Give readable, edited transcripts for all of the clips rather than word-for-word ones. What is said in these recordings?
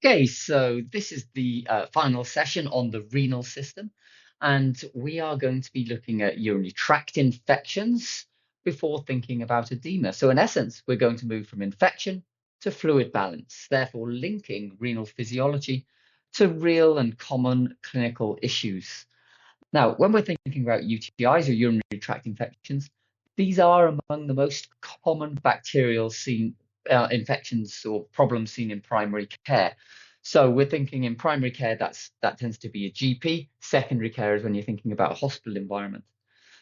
Okay, so this is the final session on the renal system, and we are going to be looking at urinary tract infections before thinking about edema. So in essence, we're going to move from infection to fluid balance, therefore linking renal physiology to real and common clinical issues. Now, when we're thinking about UTIs or urinary tract infections, these are among the most common bacterial infections or problems seen in primary care. So we're thinking in primary care, that tends to be a GP. Secondary care is when you're thinking about a hospital environment.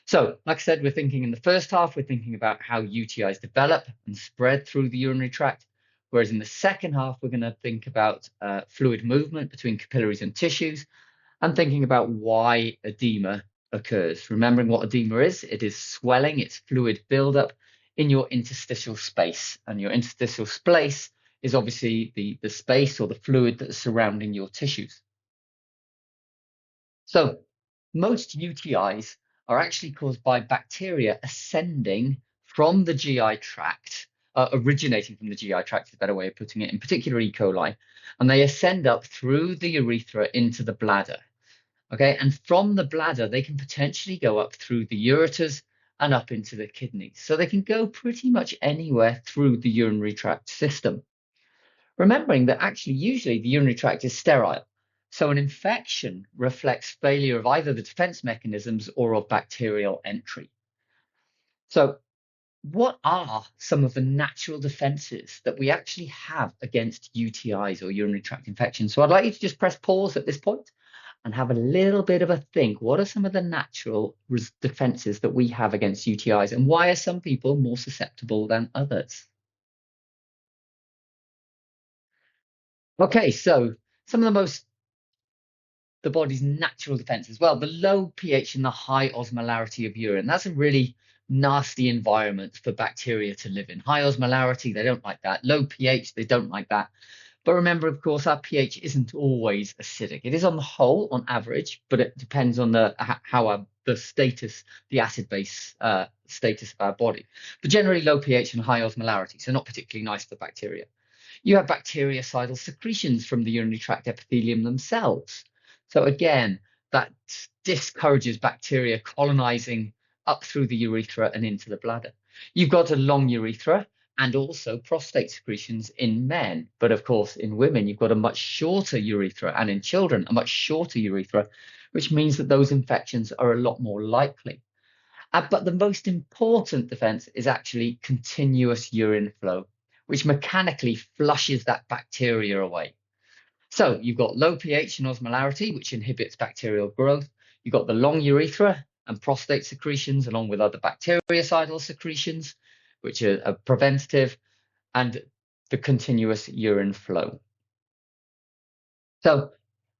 So, like I said, we're thinking in the first half, we're thinking about how UTIs develop and spread through the urinary tract. Whereas in the second half, we're going to think about fluid movement between capillaries and tissues, and thinking about why edema occurs. Remembering what edema is, it is swelling, it's fluid buildup in your interstitial space. And your interstitial space is obviously the space or the fluid that's surrounding your tissues. So most UTIs are actually caused by bacteria ascending from the GI tract, originating from the GI tract is a better way of putting it, in particular E. coli, and they ascend up through the urethra into the bladder. Okay, and from the bladder, they can potentially go up through the ureters and up into the kidneys. So they can go pretty much anywhere through the urinary tract system. Remembering that actually, usually the urinary tract is sterile. So an infection reflects failure of either the defense mechanisms or of bacterial entry. So what are some of the natural defenses that we actually have against UTIs or urinary tract infections? So I'd like you to just press pause at this point and have a little bit of a think. What are some of the natural defenses that we have against UTIs, and why are some people more susceptible than others? Okay, so some of the body's natural defenses. Well, the low pH and the high osmolarity of urine. That's a really nasty environment for bacteria to live in. High osmolarity, they don't like that. Low pH, they don't like that. But remember, of course, our pH isn't always acidic. It is on the whole, on average, but it depends on the status, the acid base status of our body. But generally low pH and high osmolarity, so not particularly nice for bacteria. You have bactericidal secretions from the urinary tract epithelium themselves. So again, that discourages bacteria colonizing up through the urethra and into the bladder. You've got a long urethra, and also prostate secretions in men. But of course, in women, you've got a much shorter urethra, and in children, a much shorter urethra, which means that those infections are a lot more likely. But the most important defense is actually continuous urine flow, which mechanically flushes that bacteria away. So you've got low pH and osmolarity, which inhibits bacterial growth. You've got the long urethra and prostate secretions, along with other bactericidal secretions, which are preventative, and the continuous urine flow. So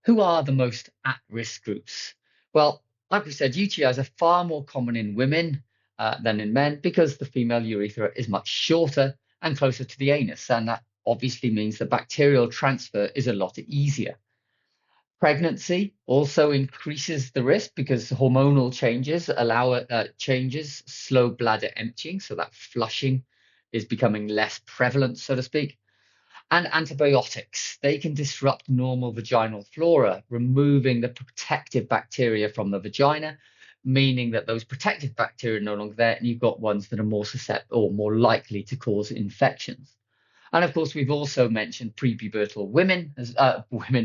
who are the most at-risk groups? Well, like we said, UTIs are far more common in women than in men, because the female urethra is much shorter and closer to the anus, and that obviously means that bacterial transfer is a lot easier. Pregnancy also increases the risk because hormonal changes slow bladder emptying, so that flushing is becoming less prevalent, so to speak. And antibiotics, they can disrupt normal vaginal flora, removing the protective bacteria from the vagina, meaning that those protective bacteria are no longer there, and you've got ones that are more susceptible or more likely to cause infections. And of course, we've also mentioned prepubertal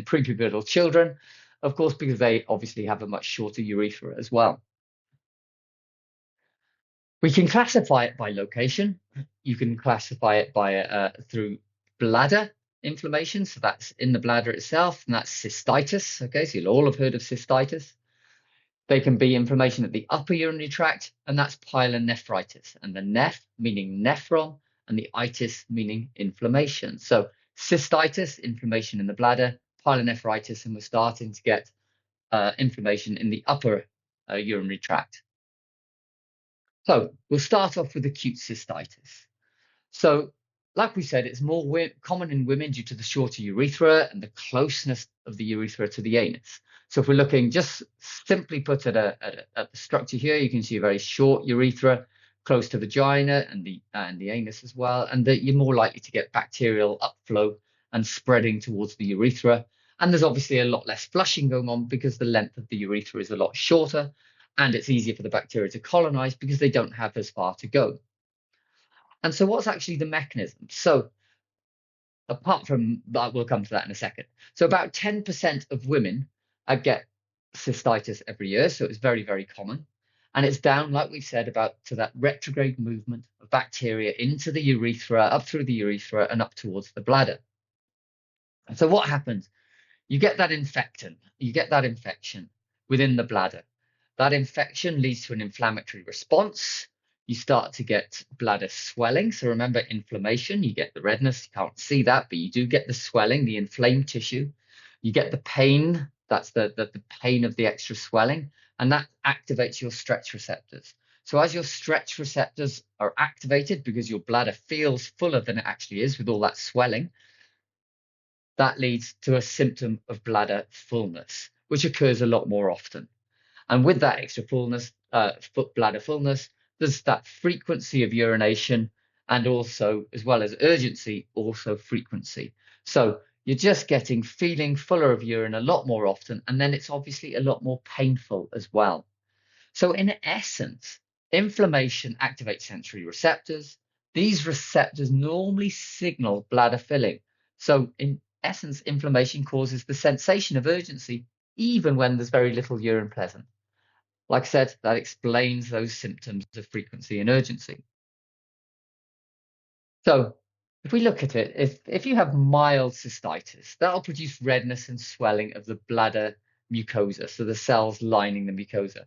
prepubertal children, of course, because they obviously have a much shorter urethra as well. We can classify it by location. You can classify it by through bladder inflammation, so that's in the bladder itself, and that's cystitis. Okay, so you'll all have heard of cystitis. They can be inflammation at the upper urinary tract, and that's pyelonephritis, and the neph meaning nephron, and the itis meaning inflammation. So cystitis, inflammation in the bladder, pyelonephritis, and we're starting to get inflammation in the upper urinary tract. So we'll start off with acute cystitis. So like we said, it's more common in women due to the shorter urethra and the closeness of the urethra to the anus. So if we're looking just simply put at the structure here, you can see a very short urethra close to vagina and the anus as well, and that you're more likely to get bacterial upflow and spreading towards the urethra. And there's obviously a lot less flushing going on because the length of the urethra is a lot shorter, and it's easier for the bacteria to colonize because they don't have as far to go. And so what's actually the mechanism? So apart from that, we'll come to that in a second. So about 10% of women get cystitis every year. So it's very, very common. And it's down, like we said, about to that retrograde movement of bacteria into the urethra, up through the urethra and up towards the bladder. And so what happens? You get that infection within the bladder. That infection leads to an inflammatory response. You start to get bladder swelling. So remember, inflammation, you get the redness, you can't see that, but you do get the swelling, the inflamed tissue. You get the pain, that's the pain of the extra swelling, and that activates your stretch receptors. So as your stretch receptors are activated because your bladder feels fuller than it actually is with all that swelling, that leads to a symptom of bladder fullness, which occurs a lot more often. And with that extra fullness, bladder fullness, there's that frequency of urination and also, as well as urgency, also frequency. So you're just feeling fuller of urine a lot more often, and then it's obviously a lot more painful as well. So in essence, inflammation activates sensory receptors. These receptors normally signal bladder filling. So in essence, inflammation causes the sensation of urgency, even when there's very little urine present. Like I said, that explains those symptoms of frequency and urgency. So if we look at it, if you have mild cystitis, that'll produce redness and swelling of the bladder mucosa, so the cells lining the mucosa.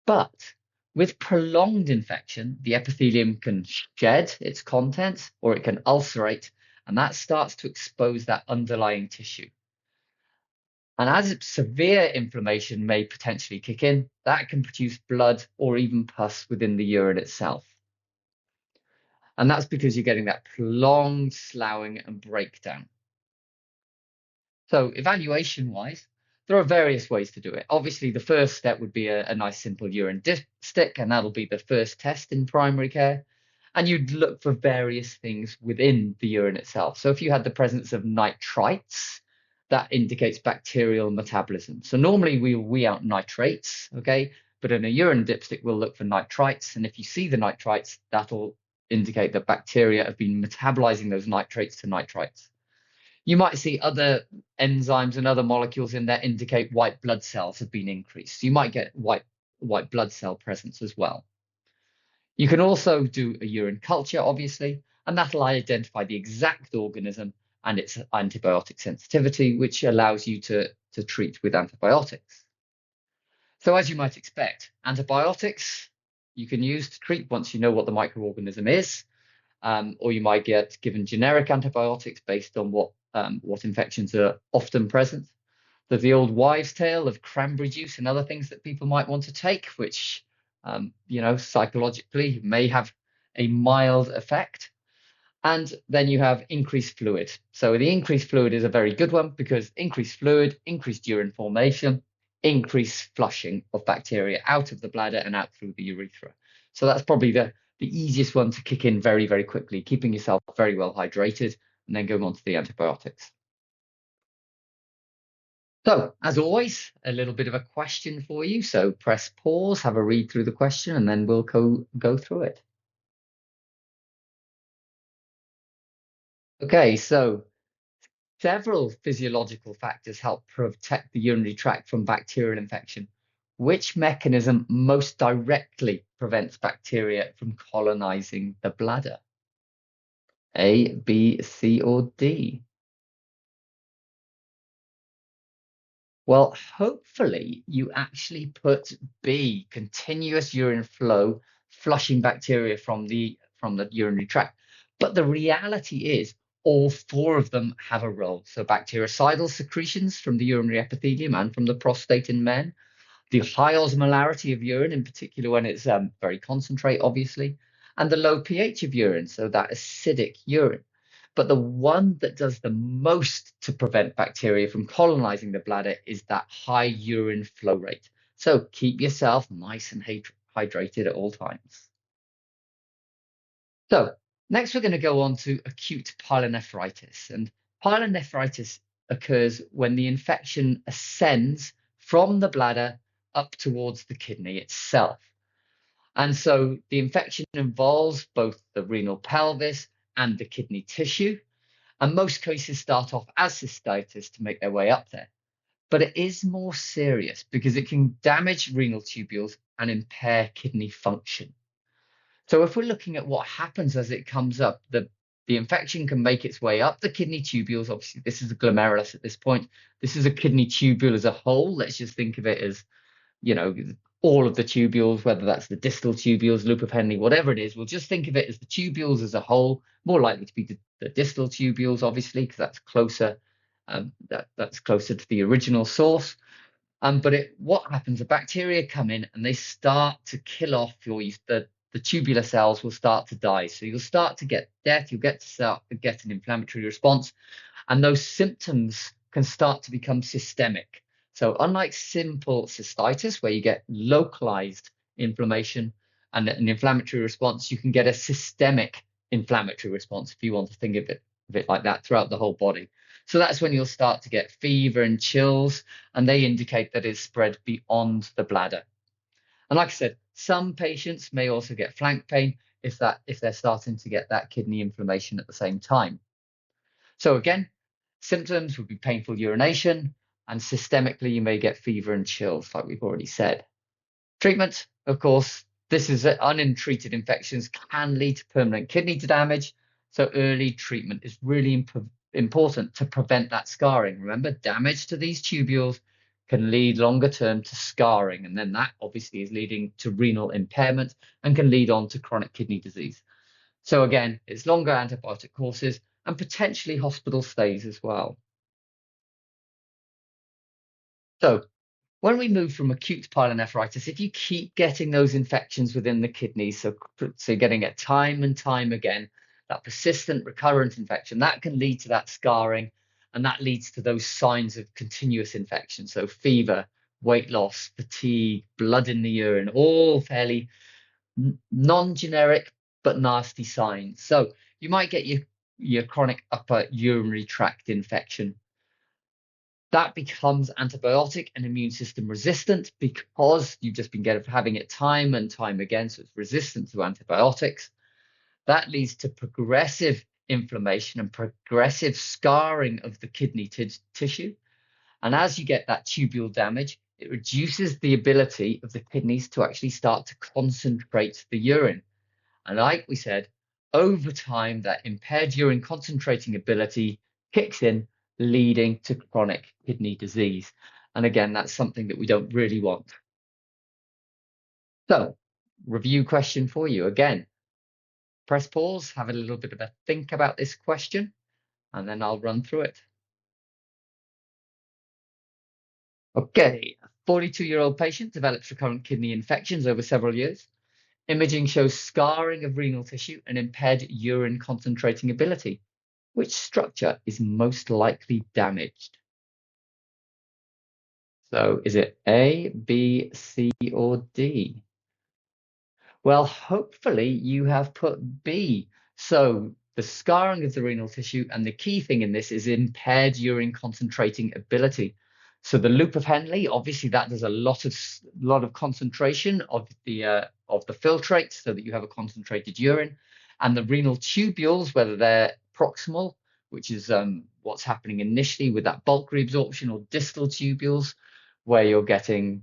But with prolonged infection, the epithelium can shed its contents or it can ulcerate, and that starts to expose that underlying tissue. And as severe inflammation may potentially kick in, that can produce blood or even pus within the urine itself. And that's because you're getting that prolonged sloughing and breakdown. So evaluation-wise, there are various ways to do it. Obviously, the first step would be a nice simple urine dipstick, and that'll be the first test in primary care. And you'd look for various things within the urine itself. So if you had the presence of nitrites, that indicates bacterial metabolism. So normally we wee out nitrates, okay? But in a urine dipstick, we'll look for nitrites. And if you see the nitrites, that'll indicate that bacteria have been metabolizing those nitrates to nitrites. You might see other enzymes and other molecules in there indicate white blood cells have been increased. You might get white blood cell presence as well. You can also do a urine culture, obviously, and that'll identify the exact organism and its antibiotic sensitivity, which allows you to treat with antibiotics. So as you might expect, antibiotics you can use to treat once you know what the microorganism is, or you might get given generic antibiotics based on what infections are often present. There's the old wives' tale of cranberry juice and other things that people might want to take, which psychologically may have a mild effect. And then you have increased fluid. So the increased fluid is a very good one because increased fluid, increased urine formation, increased flushing of bacteria out of the bladder and out through the urethra. So that's probably the easiest one to kick in very, very quickly, keeping yourself very well hydrated and then going on to the antibiotics. So, as always, a little bit of a question for you. So press pause, have a read through the question, and then we'll go through it. Okay, so several physiological factors help protect the urinary tract from bacterial infection. Which mechanism most directly prevents bacteria from colonizing the bladder? A, B, C, or D? Well, hopefully you actually put B, continuous urine flow, flushing bacteria from the urinary tract. But the reality is all four of them have a role. So bactericidal secretions from the urinary epithelium and from the prostate in men, the high osmolarity of urine, in particular when it's very concentrate, obviously, and the low pH of urine, so that acidic urine. But the one that does the most to prevent bacteria from colonizing the bladder is that high urine flow rate. So keep yourself nice and hydrated at all times. So next we're going to go on to acute pyelonephritis. And Pyelonephritis occurs when the infection ascends from the bladder up towards the kidney itself. And so the infection involves both the renal pelvis and the kidney tissue. And most cases start off as cystitis to make their way up there. But it is more serious because it can damage renal tubules and impair kidney function. So if we're looking at what happens as it comes up, the infection can make its way up the kidney tubules. Obviously, this is a glomerulus at this point. This is a kidney tubule as a whole. Let's just think of it as, all of the tubules, whether that's the distal tubules, loop of Henle, whatever it is. We'll just think of it as the tubules as a whole, more likely to be the distal tubules, obviously, because that's closer. That's closer to the original source. But what happens? The bacteria come in and they start to kill off the tubular cells will start to die. So you'll start to get death. You'll start to get an inflammatory response, and those symptoms can start to become systemic. So unlike simple cystitis, where you get localized inflammation and an inflammatory response, you can get a systemic inflammatory response, if you want to think of it like that, throughout the whole body. So that's when you'll start to get fever and chills, and they indicate that it's spread beyond the bladder. And like I said, some patients may also get flank pain if they're starting to get that kidney inflammation at the same time. So again, symptoms would be painful urination, and systemically you may get fever and chills, like we've already said. Treatment, of course, this is untreated infections can lead to permanent kidney damage. So early treatment is really important to prevent that scarring. Remember, damage to these tubules can lead longer term to scarring, and then that obviously is leading to renal impairment and can lead on to chronic kidney disease. So again, it's longer antibiotic courses and potentially hospital stays as well. So when we move from acute pyelonephritis, if you keep getting those infections within the kidneys, so getting it time and time again, that persistent recurrent infection, that can lead to that scarring, and that leads to those signs of continuous infection. So fever, weight loss, fatigue, blood in the urine, all fairly non-generic but nasty signs. So you might get your chronic upper urinary tract infection. That becomes antibiotic and immune system resistant because you've just been having it time and time again. So it's resistant to antibiotics. That leads to progressive inflammation and progressive scarring of the kidney tissue. And as you get that tubule damage, it reduces the ability of the kidneys to actually start to concentrate the urine. And like we said, over time, that impaired urine concentrating ability kicks in, leading to chronic kidney disease. And again, that's something that we don't really want. So, review question for you. Again, press pause, have a little bit of a think about this question, and then I'll run through it. Okay, a 42-year-old patient develops recurrent kidney infections over several years. Imaging shows scarring of renal tissue and impaired urine concentrating ability. Which structure is most likely damaged? So is it A, B, C, or D? Well, hopefully you have put B. So the scarring of the renal tissue, and the key thing in this is impaired urine concentrating ability. So the loop of Henle, obviously that does a lot of concentration of the filtrate so that you have a concentrated urine. And the renal tubules, whether they're proximal, which is what's happening initially with that bulk reabsorption, or distal tubules, where you're getting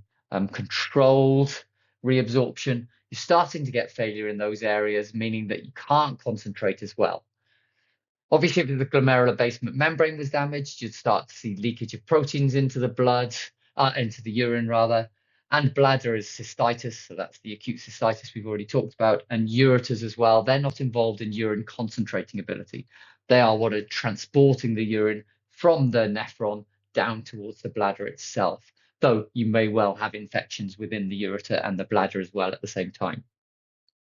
controlled reabsorption, you're starting to get failure in those areas, meaning that you can't concentrate as well. Obviously, if the glomerular basement membrane was damaged, you'd start to see leakage of proteins into the blood, into the urine rather. And bladder is cystitis, so that's the acute cystitis we've already talked about, and ureters as well. They're not involved in urine concentrating ability. They are what are transporting the urine from the nephron down towards the bladder itself, though you may well have infections within the ureter and the bladder as well at the same time.